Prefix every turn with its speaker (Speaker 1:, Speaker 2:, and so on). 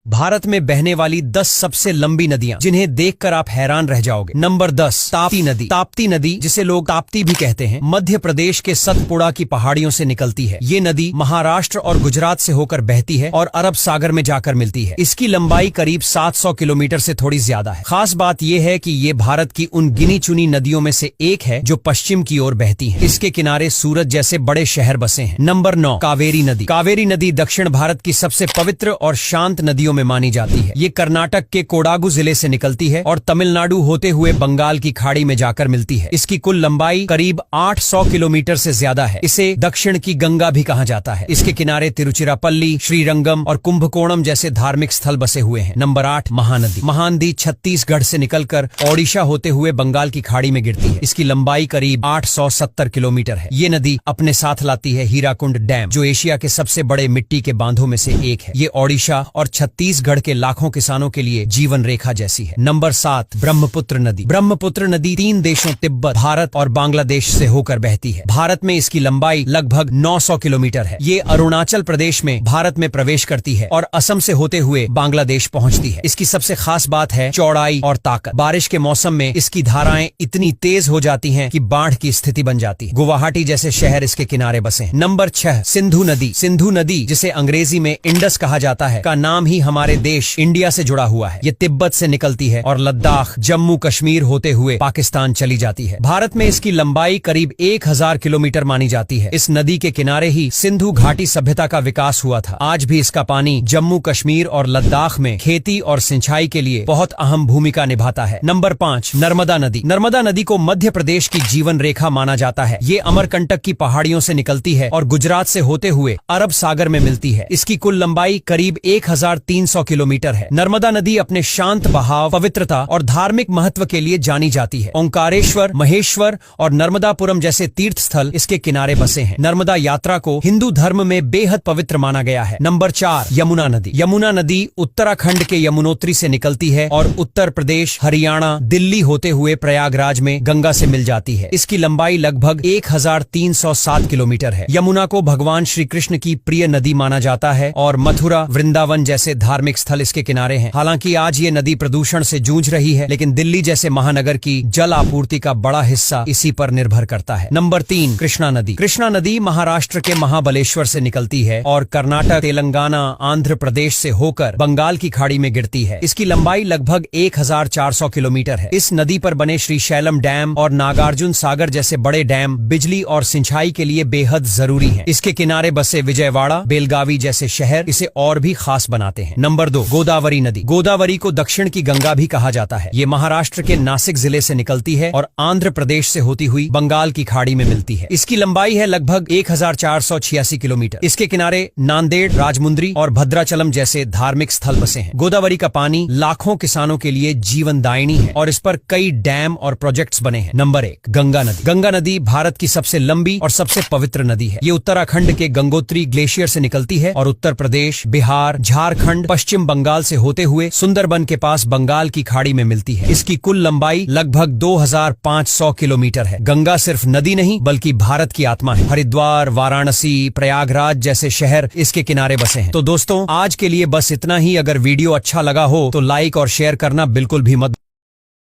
Speaker 1: भारत में बहने वाली 10 सबसे लंबी नदियां जिन्हें देखकर आप हैरान रह जाओगे। नंबर 10, ताप्ती नदी। ताप्ती नदी, जिसे लोग ताप्ती भी कहते हैं, मध्य प्रदेश के सतपुड़ा की पहाड़ियों से निकलती है। ये नदी महाराष्ट्र और गुजरात से होकर बहती है और अरब सागर में जाकर मिलती है। इसकी लंबाई करीब 700 किलोमीटर से थोड़ी ज्यादा है। खास बात यह है कि ये भारत की उन गिनी चुनी नदियों में से एक है जो पश्चिम की ओर बहती है। इसके किनारे सूरत जैसे बड़े शहर बसे हैं। नंबर 9, कावेरी नदी। कावेरी नदी दक्षिण भारत की सबसे पवित्र और शांत नदियों में मानी जाती है। ये कर्नाटक के कोडागु जिले से निकलती है और तमिलनाडु होते हुए बंगाल की खाड़ी में जाकर मिलती है। इसकी कुल लंबाई करीब 800 किलोमीटर से ज्यादा है। इसे दक्षिण की गंगा भी कहा जाता है। इसके किनारे तिरुचिरापल्ली, श्रीरंगम और कुंभकोणम जैसे धार्मिक स्थल बसे हुए हैं। नंबर 8, महानदी। महानदी छत्तीसगढ़ से निकलकर ओडिशा होते हुए बंगाल की खाड़ी में गिरती है। इसकी लंबाई करीब 870 किलोमीटर है। ये नदी अपने साथ लाती है हीराकुंड डैम, जो एशिया के सबसे बड़े मिट्टी के बांधों में से एक है। ये ओडिशा और छत्तीसगढ़ के लाखों किसानों के लिए जीवन रेखा जैसी है। नंबर 7, ब्रह्मपुत्र नदी। ब्रह्मपुत्र नदी 3 देशों तिब्बत, भारत और बांग्लादेश से होकर बहती है। भारत में इसकी लंबाई लगभग 900 किलोमीटर है। ये अरुणाचल प्रदेश में भारत में प्रवेश करती है और असम से होते हुए बांग्लादेश पहुंचती है। इसकी सबसे खास बात है चौड़ाई और ताकत। बारिश के मौसम में इसकी धाराएं इतनी तेज हो जाती हैं कि बाढ़ की स्थिति बन जाती है। गुवाहाटी जैसे शहर इसके किनारे बसे हैं। नंबर 6, सिंधु नदी। सिंधु नदी, जिसे अंग्रेजी में इंडस कहा जाता है, का नाम ही हमारे देश इंडिया से जुड़ा हुआ है। ये तिब्बत से निकलती है और लद्दाख, जम्मू कश्मीर होते हुए पाकिस्तान चली जाती है। भारत में इसकी लंबाई करीब 1000 किलोमीटर मानी जाती है। इस नदी के किनारे ही सिंधु घाटी सभ्यता का विकास हुआ था। आज भी इसका पानी जम्मू कश्मीर और लद्दाख में खेती और सिंचाई के लिए बहुत अहम भूमिका निभाता है। नंबर 5, नर्मदा नदी। नर्मदा नदी को मध्य प्रदेश की जीवन रेखा माना जाता है। ये अमरकंटक की पहाड़ियों से निकलती है और गुजरात से होते हुए अरब सागर में मिलती है। इसकी कुल लंबाई करीब 1300 किलोमीटर है। नर्मदा नदी अपने शांत बहाव, पवित्रता और धार्मिक महत्व के लिए जानी जाती है। ओंकारेश्वर, महेश्वर और नर्मदापुरम जैसे तीर्थ स्थल इसके किनारे बसे हैं। नर्मदा यात्रा को हिंदू धर्म में बेहद पवित्र माना गया है। नंबर 4, यमुना नदी। यमुना नदी उत्तराखंड के यमुनोत्री से निकलती है और उत्तर प्रदेश, हरियाणा, दिल्ली होते हुए प्रयागराज में गंगा से मिल जाती है। इसकी लंबाई लगभग 1307 किलोमीटर है। यमुना को भगवान श्री कृष्ण की प्रिय नदी माना जाता है और मथुरा, वृंदावन जैसे धार्मिक स्थल इसके किनारे हैं। हालांकि आज ये नदी प्रदूषण से जूझ रही है, लेकिन दिल्ली जैसे महानगर की जल आपूर्ति का बड़ा हिस्सा इसी पर निर्भर करता है। नंबर 3, कृष्णा नदी। कृष्णा नदी महाराष्ट्र के महाबलेश्वर से निकलती है और कर्नाटक, तेलंगाना, आंध्र प्रदेश से होकर बंगाल की खाड़ी में गिरती है। इसकी लंबाई लगभग 1400 किलोमीटर है। इस नदी पर बने श्रीशैलम डैम और नागार्जुन सागर जैसे बड़े डैम बिजली और सिंचाई के लिए बेहद जरूरी हैं। इसके किनारे बसे विजयवाड़ा, बेलगावी जैसे शहर इसे और भी खास बनाते हैं। नंबर 2, गोदावरी नदी। गोदावरी को दक्षिण की गंगा भी कहा जाता है। ये महाराष्ट्र के नासिक जिले से निकलती है और आंध्र प्रदेश से होती हुई बंगाल की खाड़ी में मिलती है। इसकी लंबाई है लगभग 1486 किलोमीटर। इसके किनारे नांदेड़, राजमुंद्री और भद्राचलम जैसे धार्मिक स्थल बसे हैं। गोदावरी का पानी लाखों किसानों के लिए जीवनदायिनी है और इस पर कई डैम और प्रोजेक्ट्स बने हैं। नंबर 1, गंगा नदी। गंगा नदी भारत की सबसे लंबी और सबसे पवित्र नदी है। ये उत्तराखंड के गंगोत्री ग्लेशियर से निकलती है और उत्तर प्रदेश, बिहार, झारखंड, पश्चिम बंगाल से होते हुए सुंदरबन के पास बंगाल की खाड़ी में मिलती है। इसकी कुल लंबाई लगभग 2500 किलोमीटर है। गंगा सिर्फ नदी नहीं बल्कि भारत की आत्मा है। हरिद्वार, वाराणसी, प्रयागराज जैसे शहर इसके किनारे बसे हैं। तो दोस्तों, आज के लिए बस इतना ही। अगर वीडियो अच्छा लगा हो तो लाइक और शेयर करना बिल्कुल भी मत